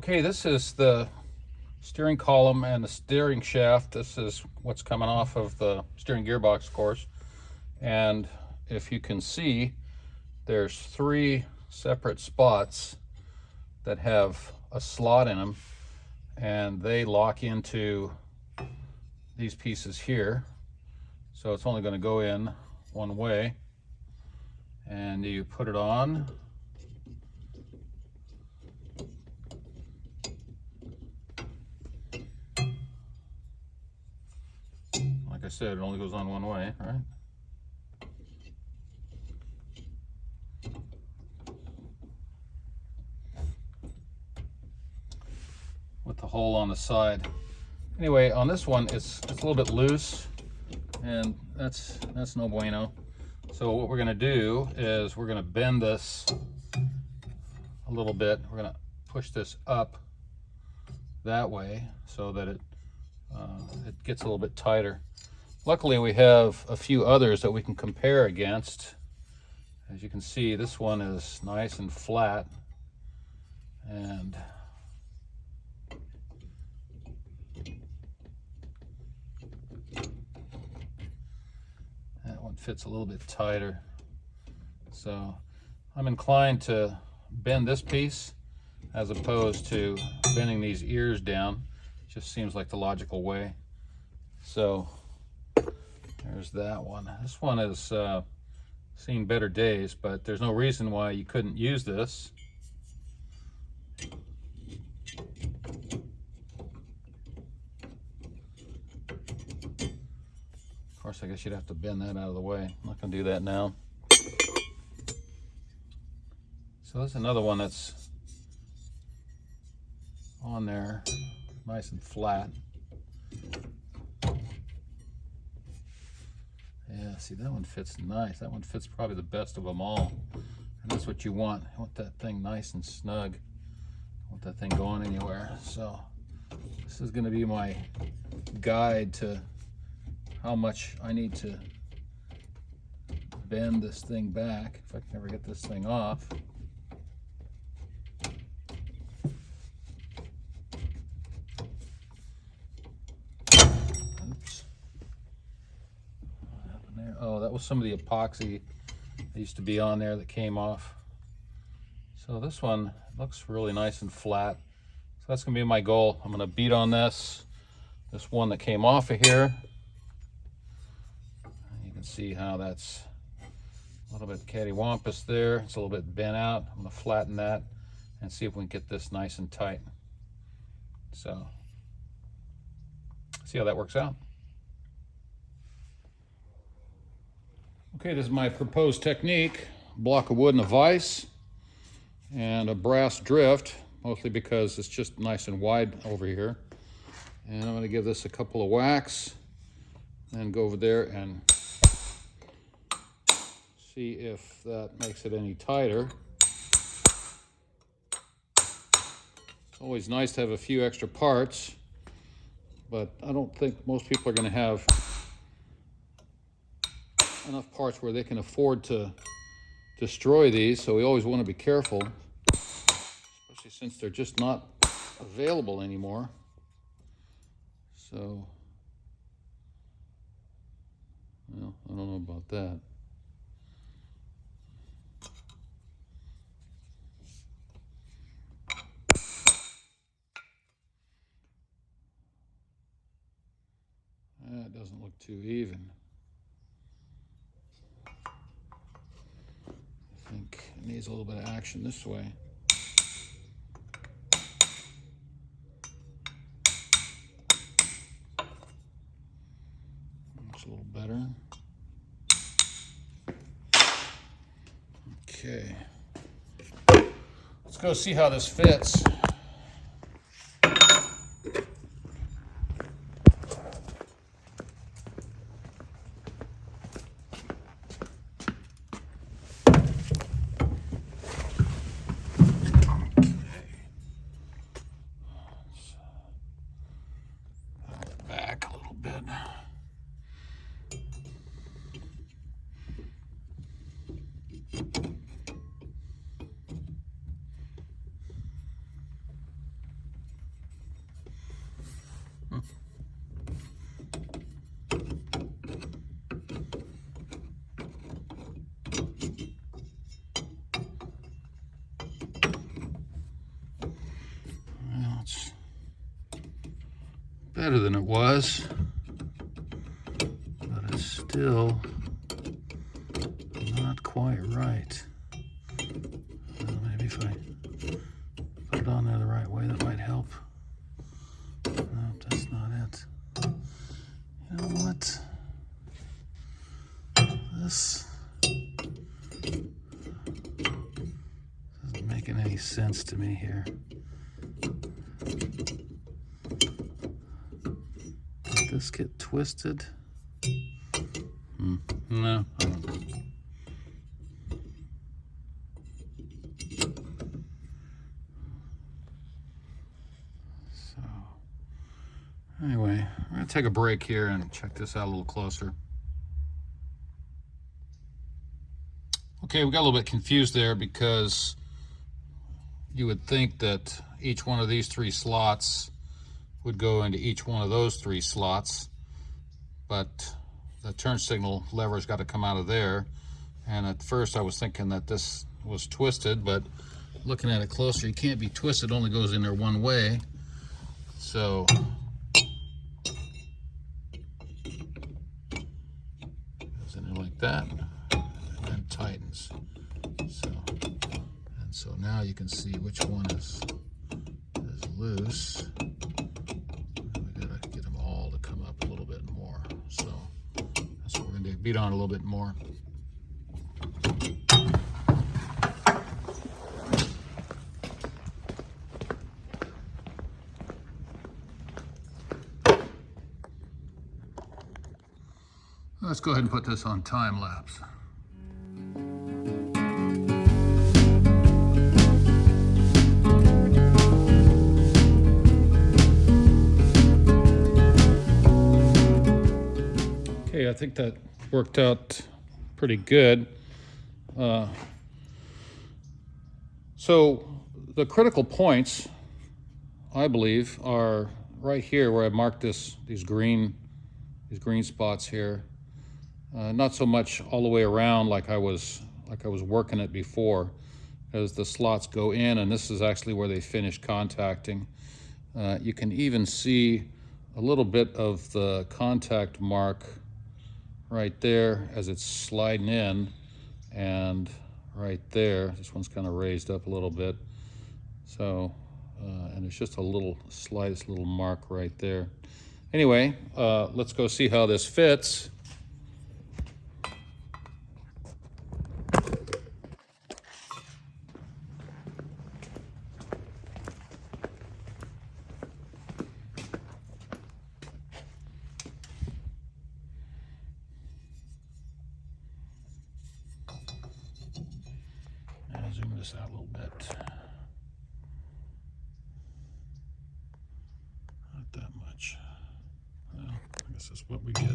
Okay, this is the steering column and the steering shaft. This is what's coming off of the steering gearbox, of course. And if you can see, there's three separate spots that have a slot in them, and they lock into these pieces here. So it's only going to go in one way, and you put it on. Like I said, it only goes on one way, right? With the hole on the side. Anyway, on this one, it's a little bit loose, and that's no bueno. So what we're going to do is we're going to bend this a little bit. We're going to push this up that way so that it gets a little bit tighter. Luckily, we have a few others that we can compare against. As you can see, this one is nice and flat, and that one fits a little bit tighter. So I'm inclined to bend this piece as opposed to bending these ears down. Just seems like the logical way. So there's that one. This one has seen better days, but there's no reason why you couldn't use this. Of course, I guess you'd have to bend that out of the way. I'm not going to do that now. So there's another one that's on there, nice and flat. Yeah, see, that one fits nice. That one fits probably the best of them all. And that's what you want. You want that thing nice and snug. You want that thing going anywhere. So this is going to be my guide to how much I need to bend this thing back, if I can ever get this thing off. Oops. What happened there? Oh, that was some of the epoxy that used to be on there that came off. So this one looks really nice and flat. So that's going to be my goal. I'm going to beat on this one that came off of here. You can see how that's a little bit cattywampus there. It's a little bit bent out. I'm going to flatten that and see if we can get this nice and tight. So, see how that works out. Okay, this is my proposed technique. A block of wood and a vise and a brass drift, mostly because it's just nice and wide over here. And I'm going to give this a couple of whacks and go over there and see if that makes it any tighter. It's always nice to have a few extra parts, but I don't think most people are going to have enough parts where they can afford to destroy these, so we always want to be careful, especially since they're just not available anymore. So, well, I don't know about that. That doesn't look too even. I think it needs a little bit of action this way. Looks a little better. Okay. Let's go see how this fits. Back a little bit. better than it was, but it's still not quite right. Maybe if I put it on there the right way, that might help. No, that's not it. You know what? This isn't making any sense to me here. Did this get twisted? No, I don't know. So, anyway, we're going to take a break here and check this out a little closer. Okay, we got a little bit confused there because you would think that each one of these 3 slots would go into each one of those 3 slots, but the turn signal lever's got to come out of there. And at first I was thinking that this was twisted, but looking at it closer, it can't be twisted, it only goes in there one way. So goes in there like that, and then tightens. So now you can see which one is loose. We gotta get them all to come up a little bit more. So that's what we're gonna do, beat on a little bit more. Let's go ahead and put this on time lapse. Okay, I think that worked out pretty good. So the critical points, I believe, are right here where I marked these green spots here. Not so much all the way around like I was working it before, as the slots go in, and this is actually where they finish contacting. You can even see a little bit of the contact mark right there as it's sliding in, and right there, this one's kind of raised up a little bit. So, and it's just a little, slightest little mark right there. Anyway, let's go see how this fits. I'll zoom this out a little bit. Not that much. Well, I guess that's what we get.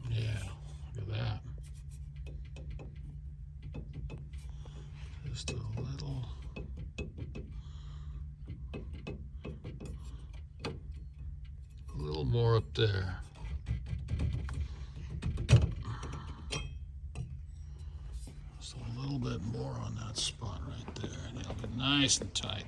Yeah, look at that. Just a little more up there. Just a little bit more on that spot right there, and it'll be nice and tight.